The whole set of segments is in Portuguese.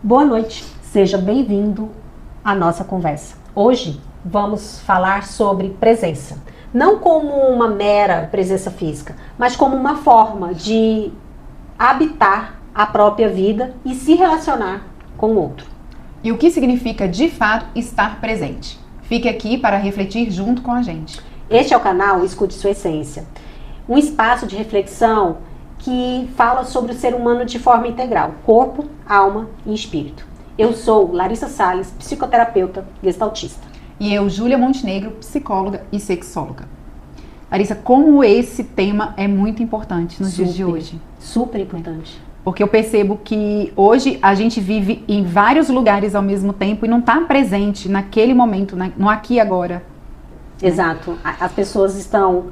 Boa noite, seja bem-vindo à nossa conversa. Hoje vamos falar sobre presença. Não como uma mera presença física, mas como uma forma de habitar a própria vida e se relacionar com o outro. E o que significa, de fato, estar presente? Fique aqui para refletir junto com a gente. Este é o canal Escute Sua Essência, um espaço de reflexão que fala sobre o ser humano de forma integral, corpo, alma e espírito. Eu sou Larissa Salles, psicoterapeuta gestaltista. E eu, Júlia Montenegro, psicóloga e sexóloga. Larissa, como esse tema é muito importante nos dias de hoje? Super importante. Porque eu percebo que hoje a gente vive em vários lugares ao mesmo tempo e não está presente naquele momento, no aqui e agora. Exato. As pessoas estão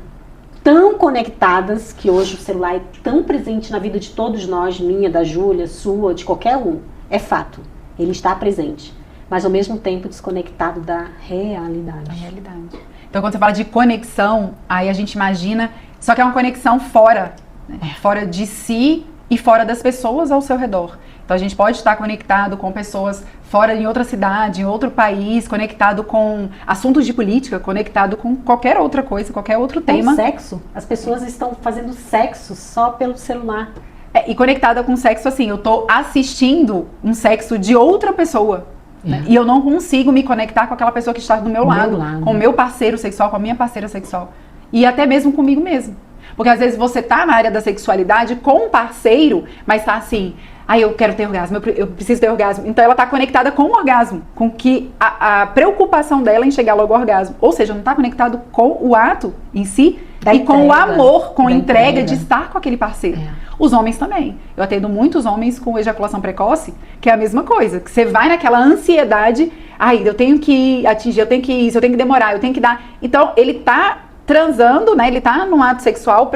tão conectadas que hoje o celular é tão presente na vida de todos nós, minha, da Júlia, sua, de qualquer um. É fato, ele está presente, mas ao mesmo tempo desconectado da realidade. Da realidade. Então quando você fala de conexão, aí a gente imagina, só que é uma conexão fora, né? Fora de si e fora das pessoas ao seu redor. Então a gente pode estar conectado com pessoas fora em outra cidade, em outro país, conectado com assuntos de política, conectado com qualquer outra coisa, qualquer outro tema. Com sexo. As pessoas estão fazendo sexo só pelo celular. E conectada com sexo, assim, eu tô assistindo um sexo de outra pessoa. Né? E eu não consigo me conectar com aquela pessoa que está do meu lado, com o meu parceiro sexual, com a minha parceira sexual. E até mesmo comigo mesmo. Porque às vezes você tá na área da sexualidade com um parceiro, mas tá assim, eu quero ter orgasmo, eu preciso ter orgasmo. Então ela tá conectada com o orgasmo, com que a preocupação dela em chegar logo ao orgasmo. Ou seja, não tá conectado com o ato em si e com o amor, com a entrega de estar com aquele parceiro. Os homens também. Eu atendo muitos homens com ejaculação precoce, que é a mesma coisa. Que você vai naquela ansiedade, eu tenho que atingir, eu tenho que isso, eu tenho que demorar, eu tenho que dar. Então ele tá transando, né? Ele tá num ato sexual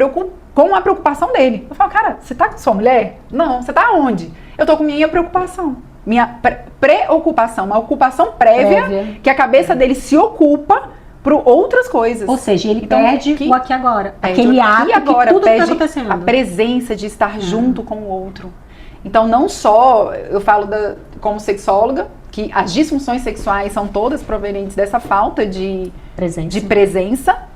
com a preocupação dele. Eu falo, cara, você tá com sua mulher? Não, você tá onde? Eu tô com minha preocupação. Minha preocupação, uma ocupação prévia. Que a cabeça dele se ocupa por outras coisas. Ou seja, ele perde o aqui agora. Aquele ato agora, que tudo perde tá acontecendo. A presença de estar junto com o outro. Então, não só, eu falo como sexóloga, que as disfunções sexuais são todas provenientes dessa falta de presença.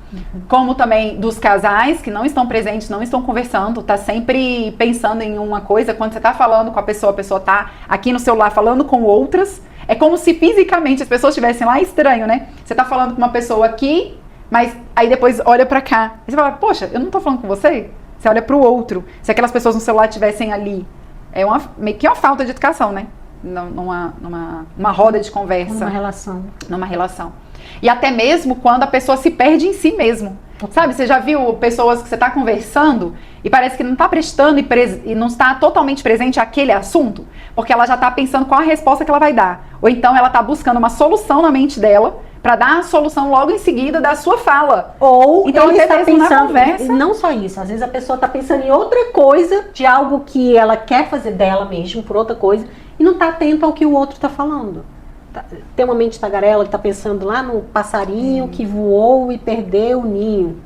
Como também dos casais que não estão presentes, não estão conversando, tá sempre pensando em uma coisa. Quando você tá falando com a pessoa tá aqui no celular falando com outras. É como se fisicamente as pessoas estivessem lá, estranho, né? Você tá falando com uma pessoa aqui, mas aí depois olha pra cá. Aí você fala, poxa, eu não tô falando com você? Você olha pro outro. Se aquelas pessoas no celular estivessem ali. É meio que uma falta de educação, né? Numa roda de conversa. Numa relação. E até mesmo quando a pessoa se perde em si mesmo. Sabe, você já viu pessoas que você está conversando e parece que não está prestando e não está totalmente presente àquele assunto? Porque ela já está pensando qual a resposta que ela vai dar. Ou então ela está buscando uma solução na mente dela para dar a solução logo em seguida da sua fala. Ou então ele até está mesmo pensando, na conversa. Não só isso, às vezes a pessoa está pensando em outra coisa, de algo que ela quer fazer dela mesmo, por outra coisa, e não está atento ao que o outro está falando. Tem uma mente tagarela que está pensando lá no passarinho que voou e perdeu o ninho.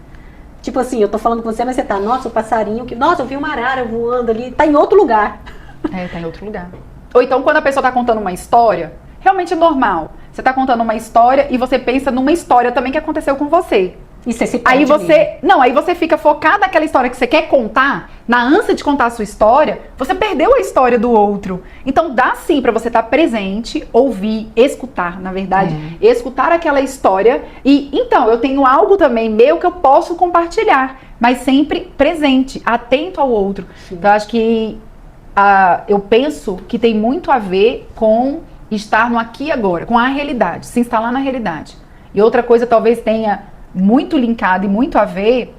Tipo assim, eu tô falando com você, mas você tá, nossa, o passarinho, nossa, eu vi uma arara voando ali, tá em outro lugar. Tá em outro lugar. Ou então quando a pessoa tá contando uma história, realmente é normal. Você tá contando uma história e você pensa numa história também que aconteceu com você. E você se perde aí você fica focado naquela história que você quer contar, na ânsia de contar a sua história, você perdeu a história do outro. Então dá sim pra você estar presente, ouvir, escutar, na verdade, escutar aquela história e então eu tenho algo também meu que eu posso compartilhar, mas sempre presente, atento ao outro. Sim. Então acho que eu penso que tem muito a ver com estar no aqui e agora, com a realidade, se instalar na realidade. E outra coisa talvez tenha muito linkado e muito a ver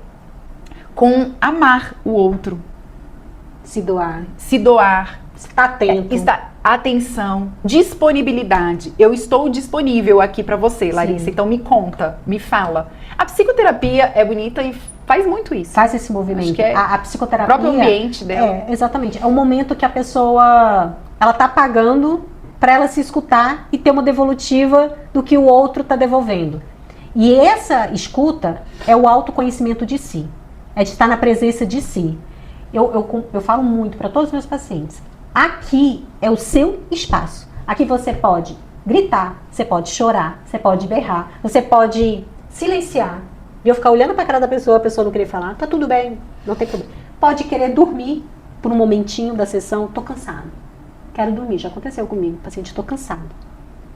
com amar o outro. Se doar. Estar atento. Atenção, disponibilidade. Eu estou disponível aqui para você, Larissa. Sim. Então me conta, me fala. A psicoterapia é bonita e faz muito isso. Faz esse movimento. Acho que é a psicoterapia. O próprio ambiente dela. Exatamente. É um momento que a pessoa ela tá pagando para ela se escutar e ter uma devolutiva do que o outro está devolvendo. E essa escuta é o autoconhecimento de si. É de estar na presença de si. Eu falo muito para todos os meus pacientes. aqui é o seu espaço. Aqui você pode gritar, você pode chorar, você pode berrar, você pode silenciar. E eu ficar olhando para a cara da pessoa, a pessoa não querer falar, tá tudo bem, não tem problema. Pode querer dormir por um momentinho da sessão, tô cansado. Quero dormir, já aconteceu comigo, paciente, tô cansado.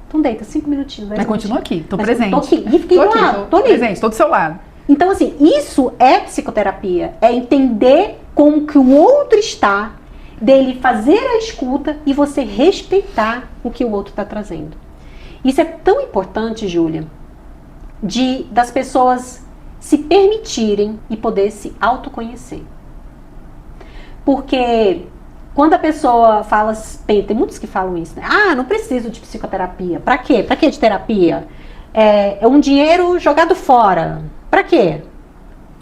Então deita 5 minutinhos. Mas continua aqui, tô presente. Tô aqui, e fiquei do lado, tô ali. Presente, tô do seu lado. Então assim, isso é psicoterapia, é entender como que o outro está, dele fazer a escuta e você respeitar o que o outro está trazendo. Isso é tão importante, Júlia, das pessoas se permitirem e poder se autoconhecer. Porque quando a pessoa fala, tem muitos que falam isso, né? Ah, não preciso de psicoterapia. Pra quê? Pra que de terapia? É um dinheiro jogado fora. Pra quê?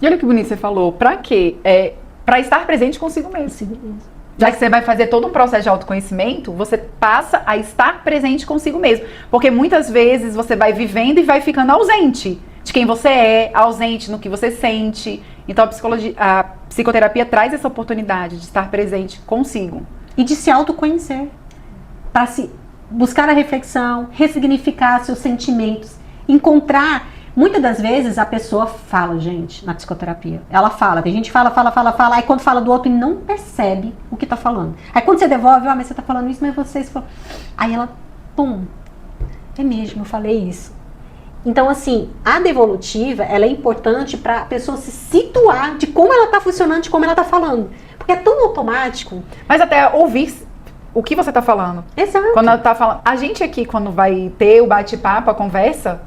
E olha que bonito você falou. Pra quê? Pra estar presente consigo mesmo. Consigo mesmo. Já que você vai fazer todo um processo de autoconhecimento, você passa a estar presente consigo mesmo. Porque muitas vezes você vai vivendo e vai ficando ausente de quem você é, ausente no que você sente. Então a psicoterapia traz essa oportunidade de estar presente consigo. E de se autoconhecer. Para se buscar a reflexão, ressignificar seus sentimentos, encontrar. Muitas das vezes a pessoa fala, gente, na psicoterapia. Ela fala, tem gente que fala, aí quando fala do outro, não percebe o que tá falando. Aí quando você devolve, mas você tá falando isso, mas você falou. Aí ela, pum, é mesmo, eu falei isso. Então, assim, a devolutiva, ela é importante para a pessoa se situar de como ela tá funcionando, de como ela tá falando. Porque é tão automático. Mas até ouvir o que você tá falando. Exato. Quando ela tá falando, a gente aqui, quando vai ter o bate-papo, a conversa,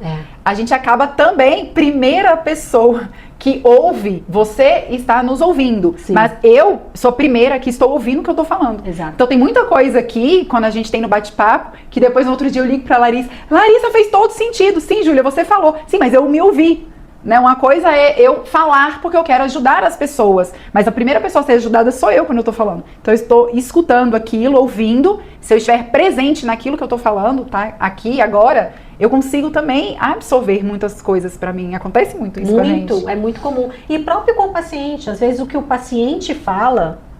a gente acaba também, primeira pessoa que ouve, você está nos ouvindo. Sim. Mas eu sou a primeira que estou ouvindo o que eu tô falando. Exato. Então tem muita coisa aqui, quando a gente tem no bate-papo, que depois no outro dia eu ligo pra Larissa. Larissa, fez todo sentido. Sim, Júlia, você falou. Sim, mas eu me ouvi. Né? Uma coisa é eu falar porque eu quero ajudar as pessoas, mas a primeira pessoa a ser ajudada sou eu quando eu tô falando. Então eu estou escutando aquilo, ouvindo. Se eu estiver presente naquilo que eu tô falando, tá? Aqui, agora, eu consigo também absorver muitas coisas pra mim. Acontece muito isso com a gente. Muito, é muito comum. E próprio com o paciente, às vezes o que o paciente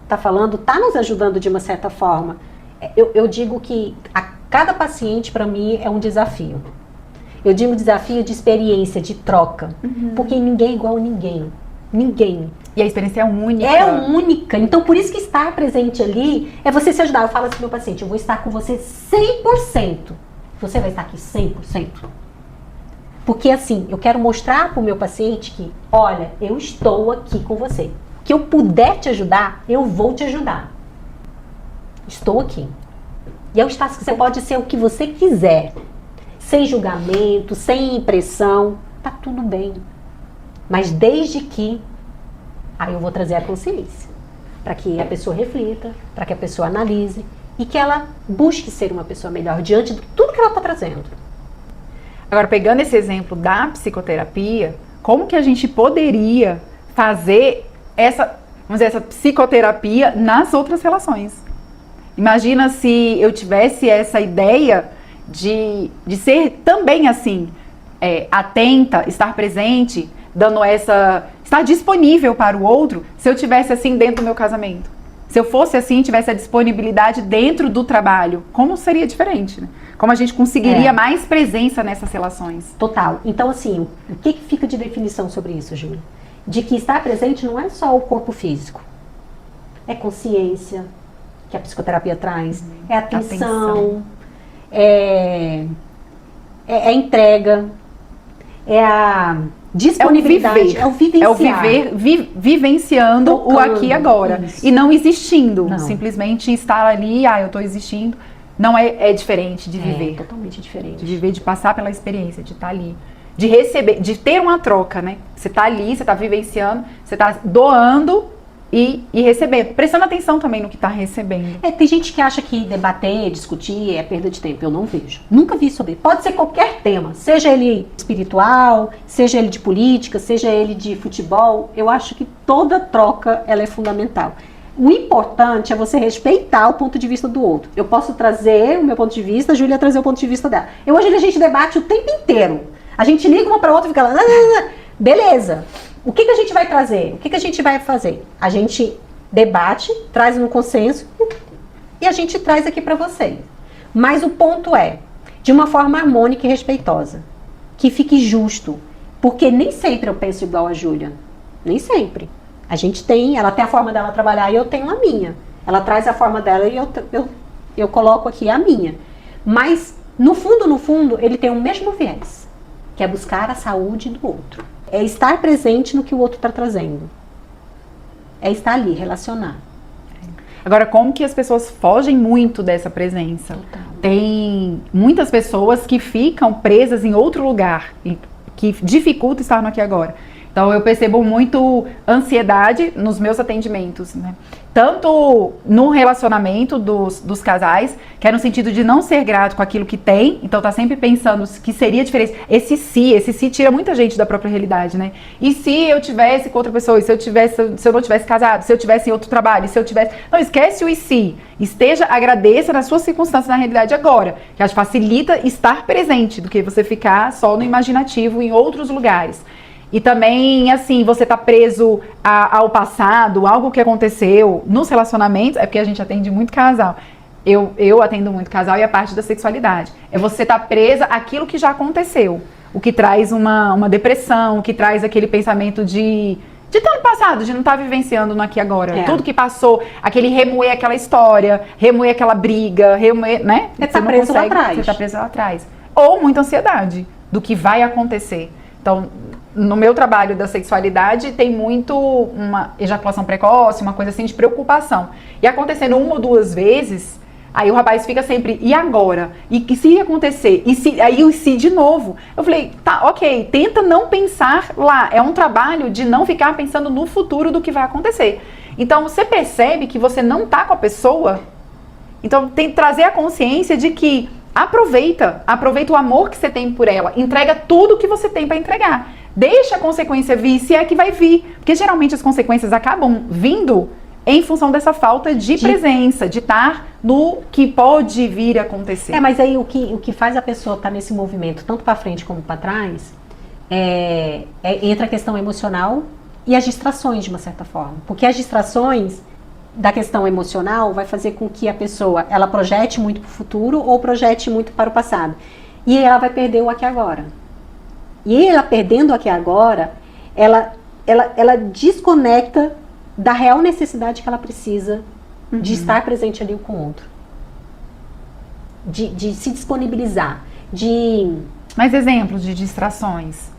tá falando, tá nos ajudando de uma certa forma. Eu digo que cada paciente pra mim é um desafio. Eu digo desafio de experiência, de troca. Porque ninguém é igual a ninguém. Ninguém. E a experiência é única. É única. Então, por isso que estar presente ali é você se ajudar. Eu falo assim pro meu paciente, eu vou estar com você 100%. Você vai estar aqui 100%. Porque assim, eu quero mostrar pro meu paciente que, olha, eu estou aqui com você. Que eu puder te ajudar, eu vou te ajudar. Estou aqui. E é o espaço que você pode ser o que você quiser. Sem julgamento, sem impressão, tá tudo bem. Mas desde que, aí eu vou trazer a consciência, para que a pessoa reflita, para que a pessoa analise e que ela busque ser uma pessoa melhor diante de tudo que ela está trazendo. Agora, pegando esse exemplo da psicoterapia, como que a gente poderia fazer essa, vamos dizer, essa psicoterapia nas outras relações? Imagina se eu tivesse essa ideia de ser também assim, atenta, estar presente, dando estar disponível para o outro, se eu tivesse assim dentro do meu casamento. Se eu fosse assim, tivesse a disponibilidade dentro do trabalho, como seria diferente, né? Como a gente conseguiria mais presença nessas relações? Total. Então assim, o que fica de definição sobre isso, Júlia? De que estar presente não é só o corpo físico. É consciência, que a psicoterapia traz, é atenção. É entrega, é a disponibilidade, é o vivenciar. É o vivenciando o aqui e agora. Isso. E não existindo, simplesmente estar ali, eu estou existindo. Não é diferente de viver. É totalmente diferente. De viver, de passar pela experiência, de estar ali. De receber, de ter uma troca, né? Você está ali, você está vivenciando, você está doando e recebendo, prestando atenção também no que está recebendo. Tem gente que acha que debater, discutir é perda de tempo. Eu não vejo. Nunca vi sobre. Pode ser qualquer tema, seja ele espiritual, seja ele de política, seja ele de futebol. Eu acho que toda troca ela é fundamental. O importante é você respeitar o ponto de vista do outro. Eu posso trazer o meu ponto de vista, a Júlia trazer o ponto de vista dela. Hoje a gente debate o tempo inteiro. A gente liga uma para outra e fica lá, beleza. O que a gente vai trazer? O que a gente vai fazer? A gente debate, traz um consenso e a gente traz aqui para vocês. Mas o ponto é, de uma forma harmônica e respeitosa, que fique justo, porque nem sempre eu penso igual a Júlia, nem sempre. A gente tem, ela tem a forma dela trabalhar e eu tenho a minha. Ela traz a forma dela e eu coloco aqui a minha. Mas, no fundo, ele tem o mesmo viés, que é buscar a saúde do outro. É estar presente no que o outro está trazendo. É estar ali, relacionar. Agora, como que as pessoas fogem muito dessa presença? Total. Tem muitas pessoas que ficam presas em outro lugar, que dificulta estar no aqui e agora. Então, eu percebo muito ansiedade nos meus atendimentos, né? Tanto no relacionamento dos casais, que é no sentido de não ser grato com aquilo que tem, então tá sempre pensando que seria diferente. Esse si tira muita gente da própria realidade, né? E se eu tivesse com outra pessoa, se eu não tivesse casado, se eu tivesse em outro trabalho, se eu tivesse... Não, esquece o e se. Agradeça nas suas circunstâncias, na realidade agora, que acho que facilita estar presente do que você ficar só no imaginativo em outros lugares. E também, assim, você tá preso ao passado, algo que aconteceu nos relacionamentos, é porque a gente atende muito casal. Eu atendo muito casal e a parte da sexualidade. É você tá presa àquilo que já aconteceu. O que traz uma depressão, o que traz aquele pensamento de estar no passado, de não estar vivenciando no aqui e agora. É. Tudo que passou, aquele remoer aquela história, remoer aquela briga, remoer, né? Você tá preso lá atrás. Você tá preso lá atrás. Ou muita ansiedade do que vai acontecer. Então, no meu trabalho da sexualidade, tem muito uma ejaculação precoce, uma coisa assim de preocupação. E acontecendo uma ou duas vezes, aí o rapaz fica sempre, e agora? E se acontecer? Aí o se de novo. Eu falei, tá, ok, tenta não pensar lá. É um trabalho de não ficar pensando no futuro do que vai acontecer. Então, você percebe que você não tá com a pessoa. Então, tem que trazer a consciência de que aproveita o amor que você tem por ela. Entrega tudo que você tem para entregar. Deixa a consequência vir, se é que vai vir. Porque geralmente as consequências acabam vindo em função dessa falta de presença, de estar no que pode vir a acontecer. Mas aí o que faz a pessoa estar nesse movimento, tanto para frente como para trás, entra a questão emocional e as distrações, de uma certa forma. Porque as distrações da questão emocional vai fazer com que a pessoa, ela projete muito para o futuro ou projete muito para o passado. E ela vai perder o aqui e agora. E ela perdendo o aqui e agora, ela desconecta da real necessidade que ela precisa de estar presente ali com o outro. De se disponibilizar. Mais exemplos de distrações.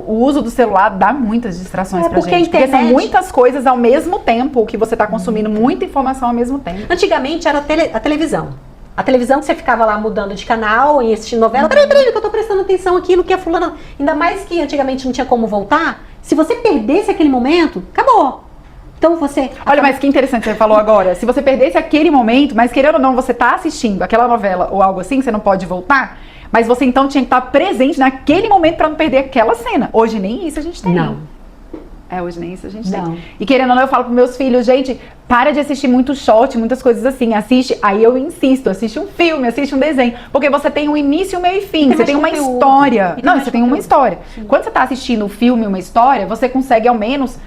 O uso do celular dá muitas distrações pra gente. Porque são muitas coisas ao mesmo tempo que você está consumindo muita informação ao mesmo tempo. Antigamente era a televisão. A televisão que você ficava lá mudando de canal e assistindo novela. Peraí, que eu tô prestando atenção aqui no que a fulana... Ainda mais que antigamente não tinha como voltar. Se você perdesse aquele momento, acabou. Então você... Olha, mas que interessante você falou agora. Se você perdesse aquele momento, mas querendo ou não, você tá assistindo aquela novela ou algo assim, você não pode voltar... Mas você então tinha que estar presente naquele momento para não perder aquela cena. Hoje nem isso a gente tem. Não. Hoje nem isso a gente tem. E querendo ou não, eu falo pros meus filhos, gente, para de assistir muito short, muitas coisas assim. Assiste, aí eu insisto, assiste um filme, assiste um desenho. Porque você tem um início, meio e fim. Você tem uma história. Não, você tem uma história. Sim. Quando você tá assistindo um filme, uma história, você consegue ao menos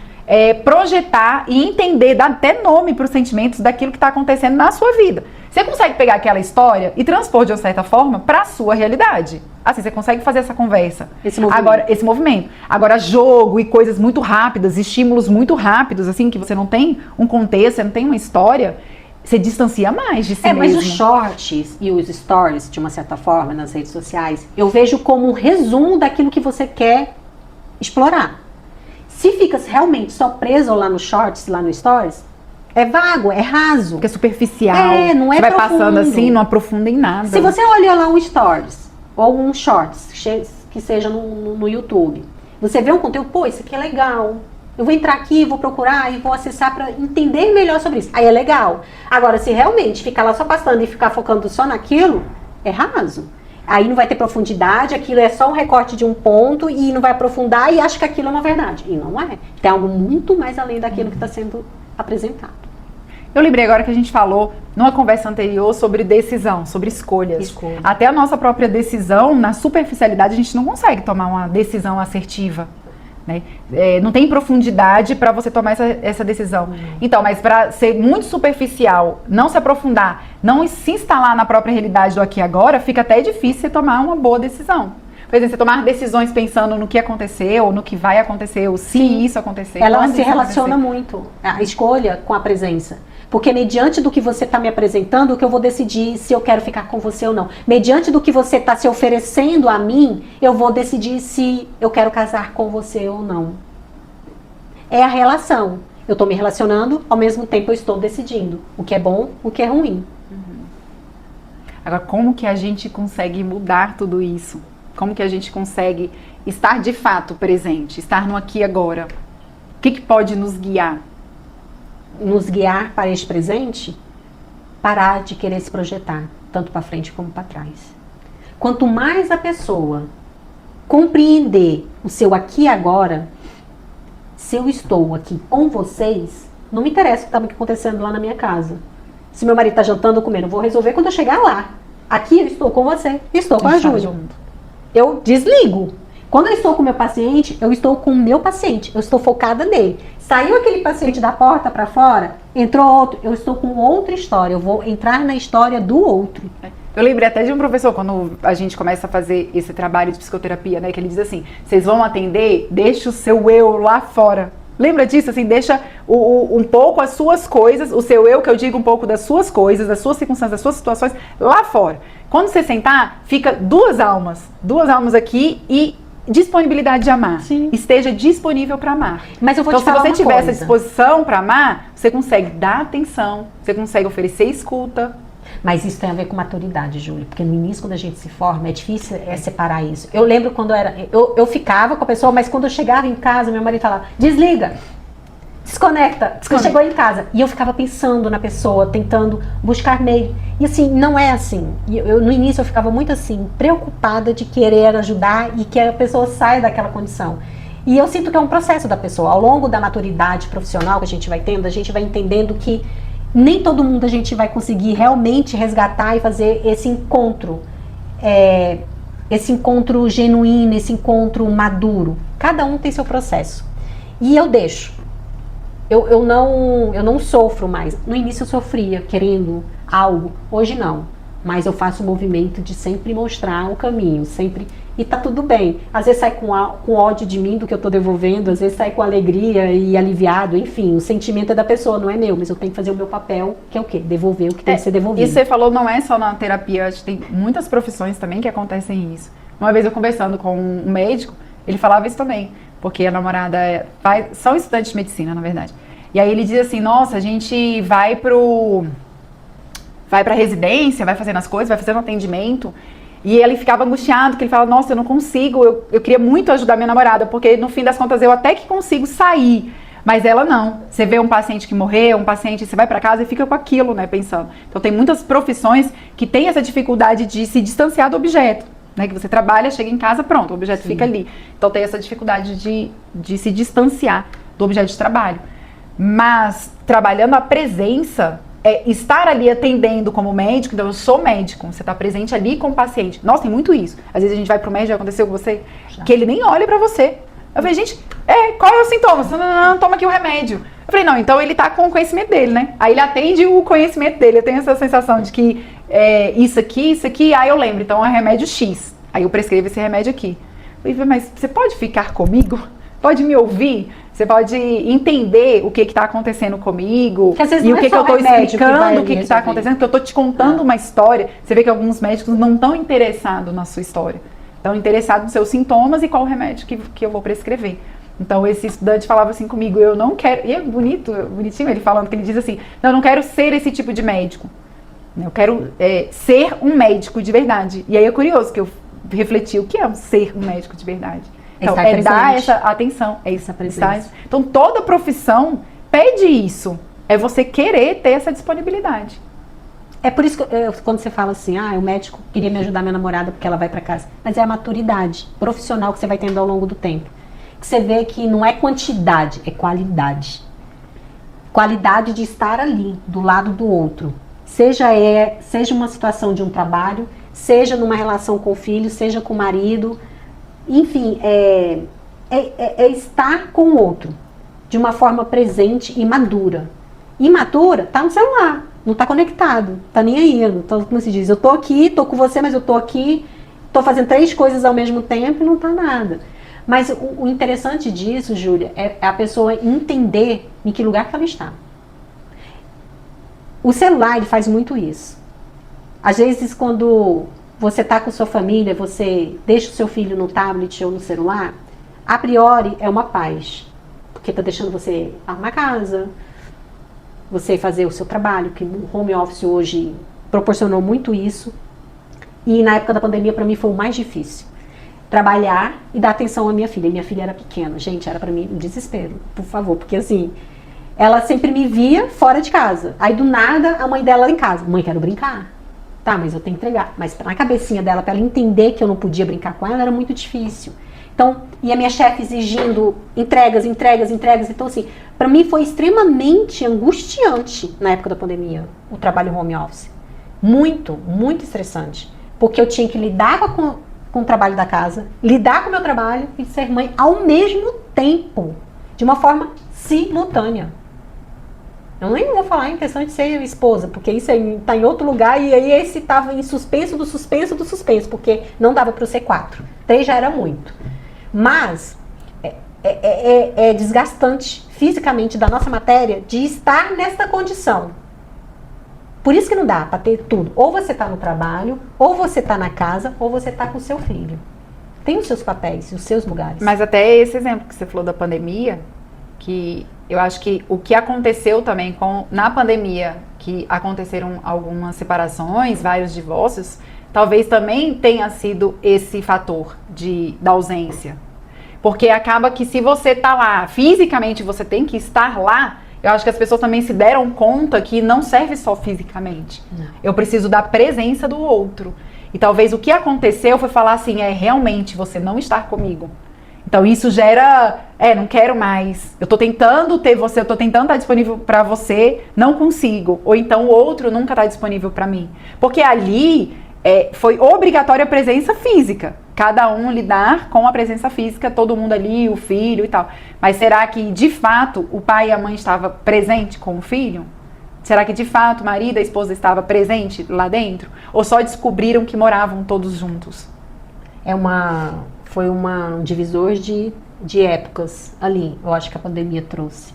projetar e entender, dar até nome pros sentimentos daquilo que tá acontecendo na sua vida. Você consegue pegar aquela história e transpor de uma certa forma para a sua realidade. Assim, você consegue fazer essa conversa. Esse movimento. Agora, jogo e coisas muito rápidas, estímulos muito rápidos, assim, que você não tem um contexto, você não tem uma história, você distancia mais de si mesmo. Mas os shorts e os stories, de uma certa forma, nas redes sociais, eu vejo como um resumo daquilo que você quer explorar. Se fica realmente só preso lá no shorts, lá no stories, é vago, é raso. Porque é superficial. Não é você vai profundo. Passando assim, não aprofunda em nada. Se você olha lá um stories ou um shorts que seja no YouTube, você vê um conteúdo, pô, isso aqui é legal. Eu vou entrar aqui, vou procurar e vou acessar para entender melhor sobre isso. Aí é legal. Agora, se realmente ficar lá só passando e ficar focando só naquilo, é raso. Aí não vai ter profundidade, aquilo é só um recorte de um ponto e não vai aprofundar e acha que aquilo é uma verdade. E não é. Tem algo muito mais além daquilo que está sendo apresentado. Eu lembrei agora que a gente falou numa conversa anterior sobre decisão, sobre escolhas. Até a nossa própria decisão, na superficialidade, a gente não consegue tomar uma decisão assertiva. né? Não tem profundidade para você tomar essa decisão. Então, mas para ser muito superficial, não se aprofundar, não se instalar na própria realidade do aqui e agora, fica até difícil você tomar uma boa decisão. Por exemplo, você tomar decisões pensando no que aconteceu, ou no que vai acontecer, ou se isso acontecer. Ela se relaciona muito, a escolha com a presença. Porque mediante do que você está me apresentando, que eu vou decidir se eu quero ficar com você ou não. Mediante do que você está se oferecendo a mim, eu vou decidir se eu quero casar com você ou não. É a relação. Eu estou me relacionando, ao mesmo tempo eu estou decidindo o que é bom, o que é ruim. Agora, como que a gente consegue mudar tudo isso? Como que a gente consegue estar de fato presente, estar no aqui e agora? O que pode nos guiar? Nos guiar para este presente, parar de querer se projetar, tanto para frente como para trás. Quanto mais a pessoa compreender o seu aqui e agora, se eu estou aqui com vocês, não me interessa o que está acontecendo lá na minha casa. Se meu marido está jantando ou comendo, eu vou resolver quando eu chegar lá. Aqui eu estou com você, estou com a Júlia. Eu desligo. Quando eu estou com o meu paciente, eu estou com o meu paciente, eu estou focada nele. Saiu aquele paciente da porta para fora, entrou outro, eu estou com outra história, eu vou entrar na história do outro. Eu lembrei até de um professor, quando a gente começa a fazer esse trabalho de psicoterapia, né, que ele diz assim, vocês vão atender, deixa o seu eu lá fora. Lembra disso? Assim, deixa um pouco as suas coisas, o seu eu, que eu digo um pouco das suas coisas, das suas circunstâncias, das suas situações, lá fora. Quando você sentar, fica duas almas aqui e disponibilidade de amar. Sim. Esteja disponível para amar. Mas eu vou te falar se você tiver coisa. essa disposição para amar, você consegue dar atenção, você consegue oferecer escuta. Mas isso tem a ver com maturidade, Júlia, porque no início, quando a gente se forma, é difícil separar isso. Eu lembro quando eu ficava com a pessoa, mas quando eu chegava em casa, meu marido falava, desliga, desconecta. Você chegou em casa. E eu ficava pensando na pessoa, tentando buscar meio. E assim, não é assim. No início eu ficava muito assim, preocupada de querer ajudar e que a pessoa saia daquela condição. E eu sinto que é um processo da pessoa. Ao longo da maturidade profissional que a gente vai tendo, a gente vai entendendo que nem todo mundo a gente vai conseguir realmente resgatar e fazer esse encontro genuíno, esse encontro maduro. Cada um tem seu processo. E eu deixo. Eu não sofro mais. No início eu sofria, querendo algo. Hoje não. Mas eu faço o movimento de sempre mostrar o caminho, sempre. E tá tudo bem. Às vezes sai com ódio de mim, do que eu tô devolvendo, às vezes sai com alegria e aliviado, enfim, o sentimento é da pessoa, não é meu, mas eu tenho que fazer o meu papel, que é o quê? Devolver o que tem que ser devolvido. E você falou, não é só na terapia, acho que tem muitas profissões também que acontecem isso. Uma vez eu conversando com um médico, ele falava isso também, porque a namorada são estudantes de medicina, na verdade. E aí ele diz assim, nossa, a gente vai pra residência, vai fazendo as coisas, vai fazendo atendimento. E ele ficava angustiado, que ele falava, nossa, eu não consigo, eu queria muito ajudar minha namorada, porque no fim das contas eu até que consigo sair, mas ela não. Você vê um paciente que morreu, um paciente, você vai pra casa e fica com aquilo, né, pensando. Então tem muitas profissões que têm essa dificuldade de se distanciar do objeto, né, que você trabalha, chega em casa, pronto, o objeto Sim. fica ali. Então tem essa dificuldade de se distanciar do objeto de trabalho. Mas trabalhando a presença, estar ali atendendo como médico, então eu sou médico, você está presente ali com o paciente. Nossa, tem muito isso. Às vezes a gente vai pro médico, já aconteceu com você, que ele nem olha pra você. Eu falei, gente, qual é o sintoma? Você não toma aqui o remédio. Eu falei, não, então ele tá com o conhecimento dele, né? Aí ele atende o conhecimento dele. Eu tenho essa sensação de que isso aqui, aí eu lembro, então é remédio X. Aí eu prescrevo esse remédio aqui. Eu falei, mas você pode ficar comigo? Pode me ouvir? Você pode entender o que está acontecendo comigo e o que eu estou explicando, o que está acontecendo, porque eu estou te contando uma história. Você vê que alguns médicos não estão interessados na sua história. Estão interessados nos seus sintomas e qual o remédio que eu vou prescrever. Então, esse estudante falava assim comigo, eu não quero... E é bonitinho ele falando, que ele diz assim, não, eu não quero ser esse tipo de médico. Eu quero ser um médico de verdade. E aí é curioso que eu refleti o que é ser um médico de verdade. Então, dar essa atenção, essa presença. Então, toda profissão pede isso. É você querer ter essa disponibilidade. É por isso que quando você fala assim, o médico queria me ajudar minha namorada porque ela vai para casa. Mas é a maturidade profissional que você vai tendo ao longo do tempo. Que você vê que não é quantidade, é qualidade. Qualidade de estar ali, do lado do outro. Seja uma situação de um trabalho, seja numa relação com o filho, seja com o marido. Enfim, é estar com o outro de uma forma presente e madura. Imatura tá no celular, não tá conectado, tá nem aí. Então, como se diz, eu tô aqui, tô com você, mas eu tô aqui, tô fazendo 3 coisas ao mesmo tempo e não tá nada. Mas o interessante disso, Júlia, é a pessoa entender em que lugar que ela está. O celular, ele faz muito isso. Às vezes, quando você tá com sua família, você deixa o seu filho no tablet ou no celular, a priori é uma paz. Porque tá deixando você arrumar a casa, você fazer o seu trabalho, que o home office hoje proporcionou muito isso. E na época da pandemia, para mim, foi o mais difícil. Trabalhar e dar atenção à minha filha. Minha filha era pequena. Gente, era para mim um desespero, por favor. Porque assim, ela sempre me via fora de casa. Aí do nada, a mãe dela em casa. Mãe, quero brincar. Tá, mas eu tenho que entregar. Mas na cabecinha dela, para ela entender que eu não podia brincar com ela, era muito difícil. Então, e a minha chefe exigindo entregas. Então, assim, para mim foi extremamente angustiante na época da pandemia, o trabalho home office. Muito, muito estressante. Porque eu tinha que lidar com o trabalho da casa, lidar com o meu trabalho e ser mãe ao mesmo tempo, de uma forma simultânea. Eu nem vou falar em questão de ser esposa, porque isso está em outro lugar e aí esse estava em suspenso, porque não dava para eu ser 4. 3 já era muito. Mas é desgastante fisicamente da nossa matéria de estar nessa condição. Por isso que não dá para ter tudo. Ou você está no trabalho, ou você está na casa, ou você está com o seu filho. Tem os seus papéis, os seus lugares. Mas até esse exemplo que você falou da pandemia, que eu acho que o que aconteceu também na pandemia, que aconteceram algumas separações, vários divórcios, talvez também tenha sido esse fator da ausência. Porque acaba que se você tá lá, fisicamente você tem que estar lá, eu acho que as pessoas também se deram conta que não serve só fisicamente. Não. Eu preciso da presença do outro. E talvez o que aconteceu foi falar assim, realmente você não estar comigo. Então isso gera, não quero mais. Eu tô tentando ter você, eu tô tentando estar disponível para você, não consigo. Ou então o outro nunca tá disponível para mim. Porque ali foi obrigatória a presença física. Cada um lidar com a presença física, todo mundo ali, o filho e tal. Mas será que, de fato, o pai e a mãe estavam presentes com o filho? Será que, de fato, o marido e a esposa estavam presentes lá dentro? Ou só descobriram que moravam todos juntos? Foi um divisor de épocas ali, eu acho que a pandemia trouxe.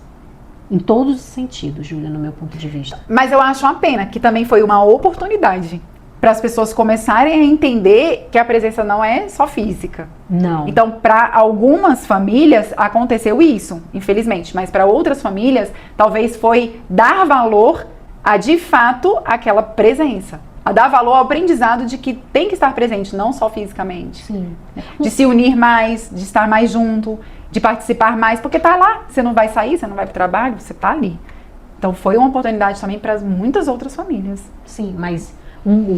Em todos os sentidos, Júlia, no meu ponto de vista. Mas eu acho uma pena, que também foi uma oportunidade para as pessoas começarem a entender que a presença não é só física. Não. Então, para algumas famílias aconteceu isso, infelizmente, mas para outras famílias talvez foi dar valor a, de fato, aquela presença. A dar valor ao aprendizado de que tem que estar presente, não só fisicamente. Sim. De se unir mais, de estar mais junto, de participar mais, porque tá lá, você não vai sair, você não vai para o trabalho, você tá ali. Então foi uma oportunidade também para muitas outras famílias. Sim, mas um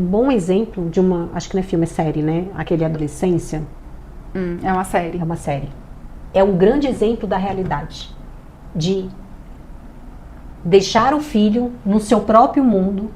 bom exemplo de acho que não é filme, é série, né? Aquele Adolescência. É uma série. É uma série. É um grande exemplo da realidade. De deixar o filho no seu próprio mundo,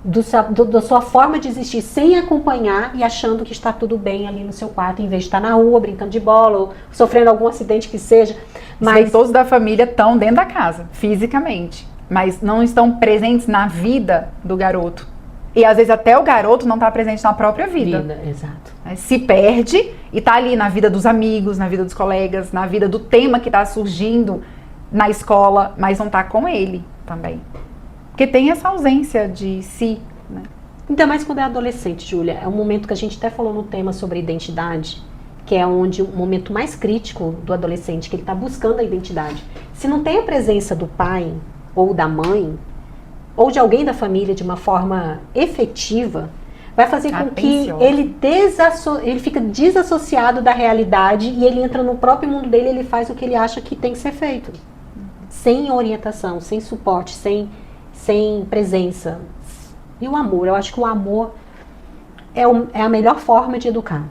da sua forma de existir, sem acompanhar e achando que está tudo bem ali no seu quarto, em vez de estar na rua, brincando de bola, ou sofrendo algum acidente que seja. Mas todos da família estão dentro da casa, fisicamente. Mas não estão presentes na vida do garoto. E às vezes até o garoto não está presente na própria vida. Exato. Se perde e está ali na vida dos amigos, na vida dos colegas, na vida do tema que está surgindo na escola, mas não está com ele também. Porque tem essa ausência de si, né? Ainda mais quando é adolescente, Júlia. É um momento que a gente até falou no tema sobre identidade, que é onde o momento mais crítico do adolescente, que ele está buscando a identidade. Se não tem a presença do pai ou da mãe, ou de alguém da família de uma forma efetiva, vai fazer com que ele fica desassociado da realidade e ele entra no próprio mundo dele, ele faz o que ele acha que tem que ser feito. Sem orientação, sem suporte, sem presença. E o amor, eu acho que o amor é a melhor forma de educar.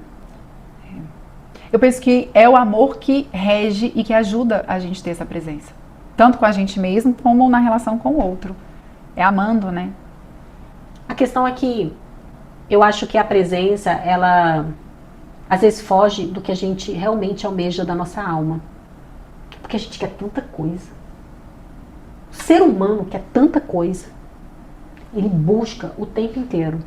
Eu penso que é o amor que rege e que ajuda a gente a ter essa presença. Tanto com a gente mesmo, como na relação com o outro. É amando, né? A questão é que eu acho que a presença, ela às vezes foge do que a gente realmente almeja da nossa alma. Porque a gente quer tanta coisa. O ser humano quer tanta coisa. Ele busca o tempo inteiro.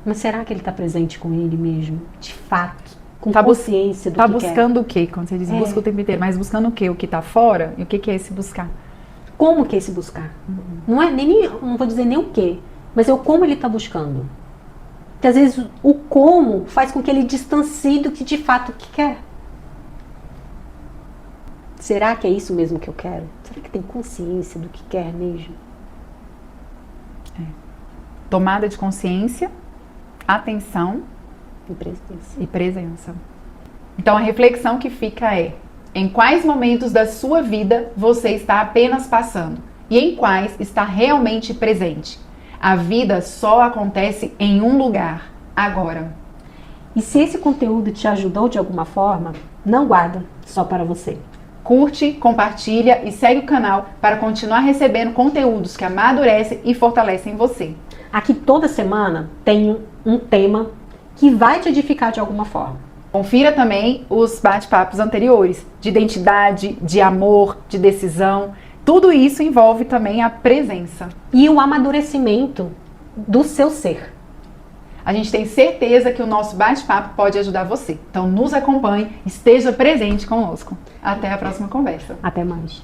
Mas será que ele está presente com ele mesmo? De fato, com consciência do que quer? Está buscando o quê? Quando você diz busca o tempo inteiro, mas buscando o quê? O que está fora? E o que é esse buscar? Como que é esse buscar? Não vou dizer nem o quê, mas é o como ele está buscando. Porque às vezes o como faz com que ele distancie do que de fato que quer. Será que é isso mesmo que eu quero? Será que tem consciência do que quer mesmo? Tomada de consciência, atenção e presença. Então a reflexão que fica é: em quais momentos da sua vida você está apenas passando e em quais está realmente presente? A vida só acontece em um lugar, agora. E se esse conteúdo te ajudou de alguma forma, não guarda só para você. Curte, compartilha e segue o canal para continuar recebendo conteúdos que amadurecem e fortalecem você. Aqui toda semana tem um tema que vai te edificar de alguma forma. Confira também os bate-papos anteriores, de identidade, de amor, de decisão. Tudo isso envolve também a presença. E o amadurecimento do seu ser. A gente tem certeza que o nosso bate-papo pode ajudar você. Então nos acompanhe, esteja presente conosco. Até a próxima conversa. Até mais.